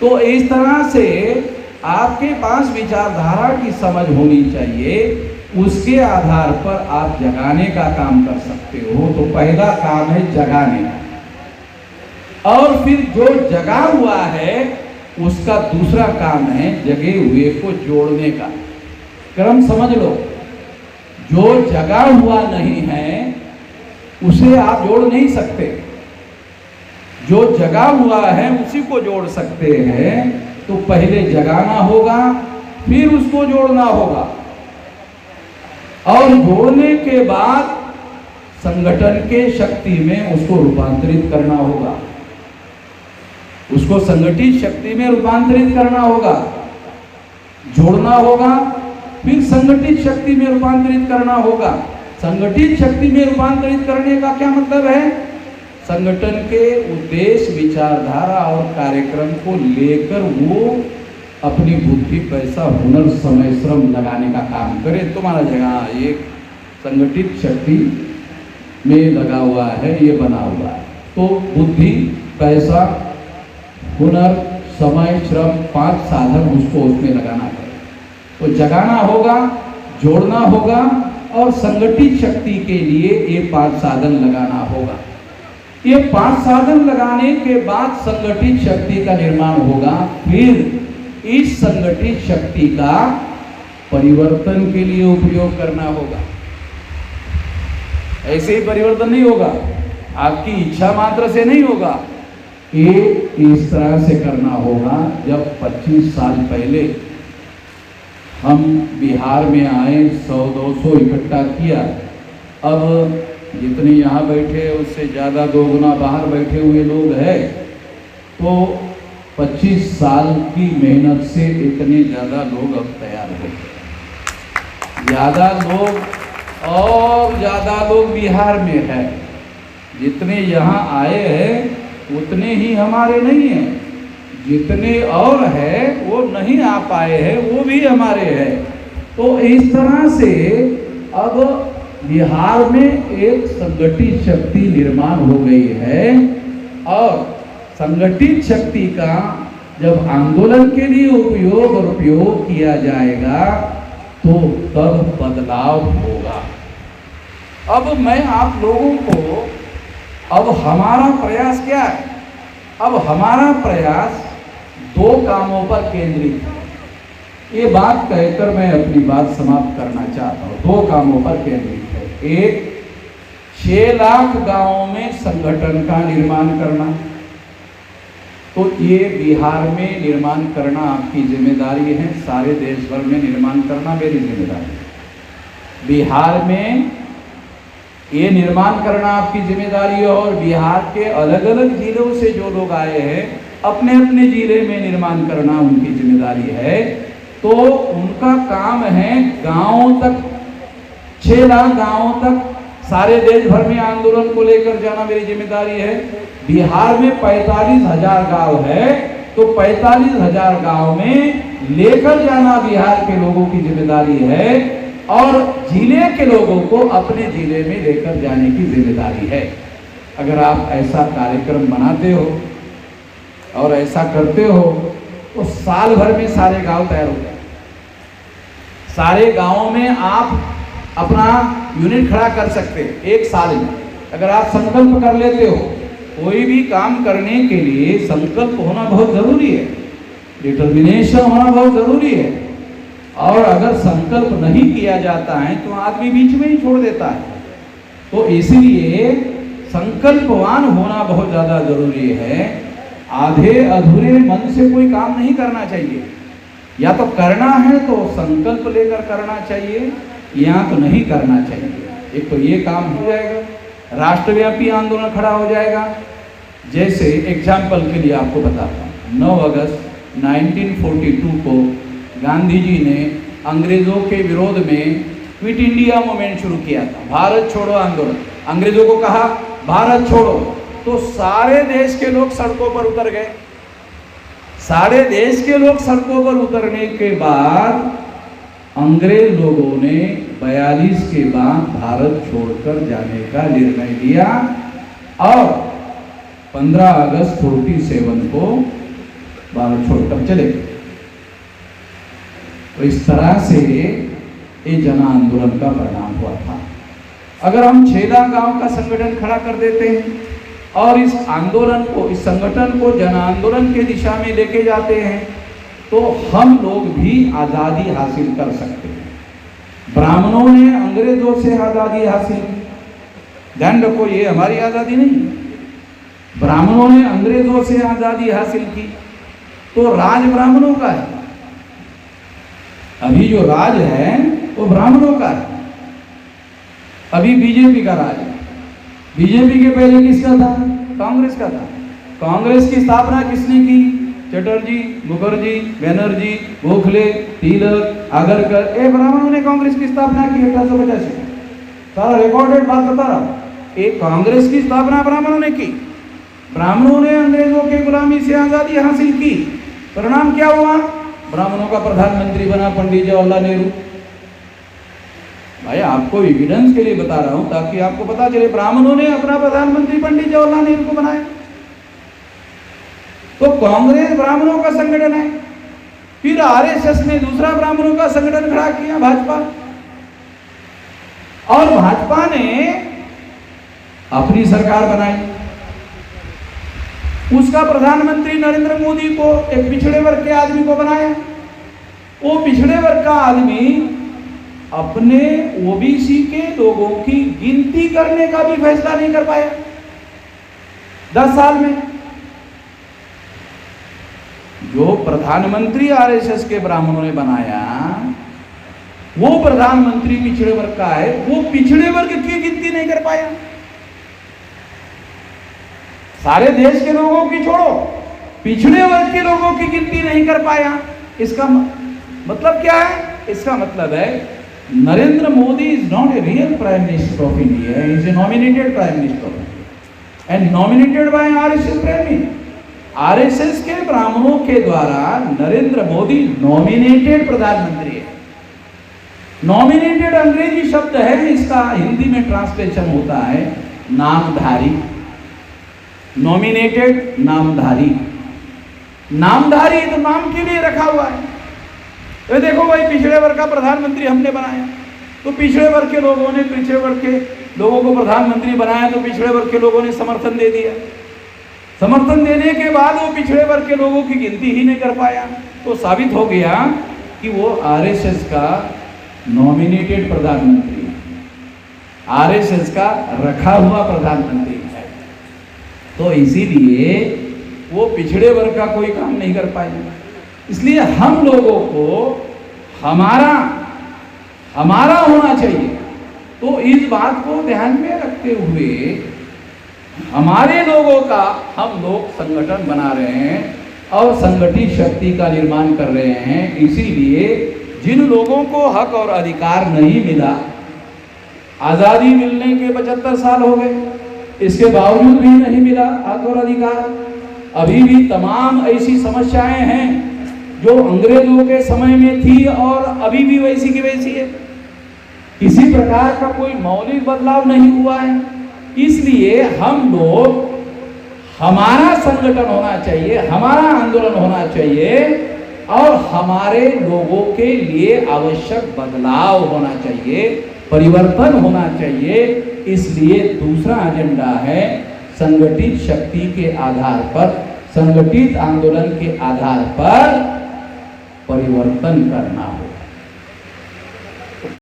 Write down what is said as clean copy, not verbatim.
तो इस तरह से आपके पास विचारधारा की समझ होनी चाहिए, उसके आधार पर आप जगाने का काम कर सकते हो। तो पहला काम है जगाने का, और फिर जो जगा हुआ है उसका दूसरा काम है जगे हुए को जोड़ने का। क्रम समझ लो, जो जगा हुआ नहीं है उसे आप जोड़ नहीं सकते, जो जगा हुआ है उसी को जोड़ सकते हैं। तो पहले जगाना होगा, फिर उसको जोड़ना होगा, और जोड़ने के बाद संगठन के शक्ति में उसको रूपांतरित करना होगा, उसको संगठित शक्ति में रूपांतरित करना होगा। जोड़ना होगा, फिर संगठित शक्ति में रूपांतरित करना होगा। संगठित शक्ति में रूपांतरित करने का क्या मतलब है? संगठन के उद्देश्य, विचारधारा और कार्यक्रम को लेकर वो अपनी बुद्धि, पैसा, हुनर, समय, श्रम लगाने का काम करे। तुम्हारा जगह एक संगठित शक्ति में लगा हुआ है, ये बना हुआ है। तो बुद्धि, पैसा, हुनर, समय, श्रम, 5 साधन उसको उसमें लगाना है। तो जगाना होगा, जोड़ना होगा और संगठित शक्ति के लिए ये 5 साधन लगाना होगा। ये 5 साधन लगाने के बाद संगठित शक्ति का निर्माण होगा। फिर इस संगठित शक्ति का परिवर्तन के लिए उपयोग करना होगा। ऐसे ही परिवर्तन नहीं होगा, आपकी इच्छा मात्र से नहीं होगा। ये इस तरह से करना होगा। जब 25 साल पहले हम बिहार में आए, 100-200 इकट्ठा किया। अब जितने यहाँ बैठे उससे ज़्यादा 2 गुना बाहर बैठे हुए लोग हैं। तो 25 साल की मेहनत से इतने ज़्यादा लोग अब तैयार हो गए। ज़्यादा लोग और ज़्यादा लोग बिहार में है। जितने यहाँ आए हैं उतने ही हमारे नहीं हैं, जितने और है वो नहीं आ पाए हैं, वो भी हमारे हैं। तो इस तरह से अब बिहार में एक संगठित शक्ति निर्माण हो गई है, और संगठित शक्ति का जब आंदोलन के लिए उपयोग किया जाएगा तो तब बदलाव होगा। अब मैं आप लोगों को, अब हमारा प्रयास क्या है? अब हमारा प्रयास 2 कामों पर केंद्रित है। ये बात कहकर मैं अपनी बात समाप्त करना चाहता हूँ। 2 कामों पर केंद्रित है। एक, 6 लाख गांवों में संगठन का निर्माण करना। तो ये बिहार में निर्माण करना आपकी जिम्मेदारी है, सारे देश भर में निर्माण करना मेरी जिम्मेदारी है। बिहार में ये निर्माण करना आपकी जिम्मेदारी है, और बिहार के अलग अलग जिलों से जो लोग आए हैं अपने अपने जिले में निर्माण करना उनकी जिम्मेदारी है। तो उनका काम है गांवों तक, 6 लाख गांवों तक, सारे देश भर में आंदोलन को लेकर जाना मेरी जिम्मेदारी है। बिहार में 45,000 गांव है, तो 45,000 गांव में लेकर जाना बिहार के लोगों की जिम्मेदारी है, और जिले के लोगों को अपने जिले में लेकर जाने की जिम्मेदारी है। अगर आप ऐसा कार्यक्रम बनाते हो और ऐसा करते हो तो साल भर में सारे गांव तैयार हो जाए। सारे गांवों में आप अपना यूनिट खड़ा कर सकते हैं एक साल में, अगर आप संकल्प कर लेते हो। कोई भी काम करने के लिए संकल्प होना बहुत जरूरी है, डिटर्मिनेशन होना बहुत जरूरी है। और अगर संकल्प नहीं किया जाता है तो आदमी बीच में ही छोड़ देता है। तो इसलिए संकल्पवान होना बहुत ज़्यादा जरूरी है। आधे अधूरे मन से कोई काम नहीं करना चाहिए। या तो करना है तो संकल्प लेकर करना चाहिए, या तो नहीं करना चाहिए। एक तो ये काम हो जाएगा, राष्ट्रव्यापी आंदोलन खड़ा हो जाएगा। जैसे एग्जाम्पल के लिए आपको बताता हूँ, 9 अगस्त 1942 को गांधी जी ने अंग्रेजों के विरोध में क्विट इंडिया मूवमेंट शुरू किया था, भारत छोड़ो आंदोलन। अंग्रेजों को कहा भारत छोड़ो, तो सारे देश के लोग सड़कों पर उतर गए। सारे देश के लोग सड़कों पर उतरने के बाद अंग्रेज लोगों ने 42 के बाद भारत छोड़कर जाने का निर्णय लिया, और 15 अगस्त 47 को बालक छोड़कर चले गए। तो इस तरह से ये जन आंदोलन का परिणाम हुआ था। अगर हम छेला गांव का संगठन खड़ा कर देते हैं और इस आंदोलन को, इस संगठन को जन आंदोलन के दिशा में लेके जाते हैं, तो हम लोग भी आज़ादी हासिल कर सकते हैं। ब्राह्मणों ने अंग्रेजों से आज़ादी हासिल की, ध्यान रखो, ये हमारी आज़ादी नहीं है। ब्राह्मणों ने अंग्रेजों से आज़ादी हासिल की, तो राज ब्राह्मणों का है। अभी जो राज है वो ब्राह्मणों का है। अभी बीजेपी का राज है। बीजेपी के पहले किसका था? कांग्रेस का था। कांग्रेस की स्थापना किसने की? चटर्जी, मुखर्जी, बनर्जी, गोखले, तिलक, आगरकर, ये ब्राह्मणों ने कांग्रेस की स्थापना की 1885। सारा रिकॉर्डेड बात बता रहा हूं। एक कांग्रेस की स्थापना ब्राह्मणों ने की। ब्राह्मणों ने अंग्रेजों के गुलामी से आजादी हासिल की। परिणाम क्या हुआ? ब्राह्मणों का प्रधानमंत्री बना पंडित जवाहरलाल नेहरू। भाई आपको एविडेंस के लिए बता रहा हूं ताकि आपको पता चले, ब्राह्मणों ने अपना प्रधानमंत्री पंडित जवाहरलाल नेहरू को बनाया। तो कांग्रेस ब्राह्मणों का संगठन है। फिर आरएसएस ने दूसरा ब्राह्मणों का संगठन खड़ा किया, भाजपा। और भाजपा ने अपनी सरकार बनाई। उसका प्रधानमंत्री नरेंद्र मोदी को एक पिछड़े वर्ग के आदमी को बनाया। वो पिछड़े वर्ग का आदमी अपने ओबीसी के लोगों की गिनती करने का भी फैसला नहीं कर पाया 10 साल में। जो प्रधानमंत्री आरएसएस के ब्राह्मणों ने बनाया, वो प्रधानमंत्री पिछड़े वर्ग का है, वो पिछड़े वर्ग की गिनती नहीं कर पाया। सारे देश के लोगों की छोड़ो, पिछड़े वर्ग के लोगों की गिनती नहीं कर पाया। इसका मतलब क्या है? इसका मतलब है Narendra Modi is not a real prime minister of India, is a nominated prime minister and nominated by RSS प्रेमी। आरएसएस के ब्राह्मणों के द्वारा नरेंद्र मोदी नॉमिनेटेड प्रधानमंत्री है। नॉमिनेटेड अंग्रेजी शब्द है, इसका हिंदी में ट्रांसलेशन होता है नामधारी। नॉमिनेटेड नामधारी। नामधारी तो नाम के लिए रखा हुआ है। तो देखो भाई, पिछड़े वर्ग का प्रधानमंत्री हमने बनाया, तो पिछड़े वर्ग के लोगों ने पिछड़े वर्ग के लोगों को प्रधानमंत्री बनाया, तो पिछड़े वर्ग के लोगों ने समर्थन दे दिया। समर्थन देने के बाद वो पिछड़े वर्ग के लोगों की गिनती ही नहीं कर पाया। तो साबित हो गया कि वो आरएसएस का नॉमिनेटेड प्रधानमंत्री है, आरएसएस का रखा हुआ प्रधानमंत्री है। तो इसीलिए वो पिछड़े वर्ग का कोई काम नहीं कर पाएगा। इसलिए हम लोगों को हमारा होना चाहिए। तो इस बात को ध्यान में रखते हुए हमारे लोगों का हम लोग संगठन बना रहे हैं और संगठित शक्ति का निर्माण कर रहे हैं। इसीलिए जिन लोगों को हक और अधिकार नहीं मिला, आज़ादी मिलने के 75 साल हो गए, इसके बावजूद भी नहीं मिला हक और अधिकार। अभी भी तमाम ऐसी समस्याएं हैं जो अंग्रेजों के समय में थी और अभी भी वैसी की वैसी है। किसी प्रकार का कोई मौलिक बदलाव नहीं हुआ है। इसलिए हम लोग, हमारा संगठन होना चाहिए, हमारा आंदोलन होना चाहिए और हमारे लोगों के लिए आवश्यक बदलाव होना चाहिए, परिवर्तन होना चाहिए। इसलिए दूसरा एजेंडा है संगठित शक्ति के आधार पर, संगठित आंदोलन के आधार पर परिवर्तन करना।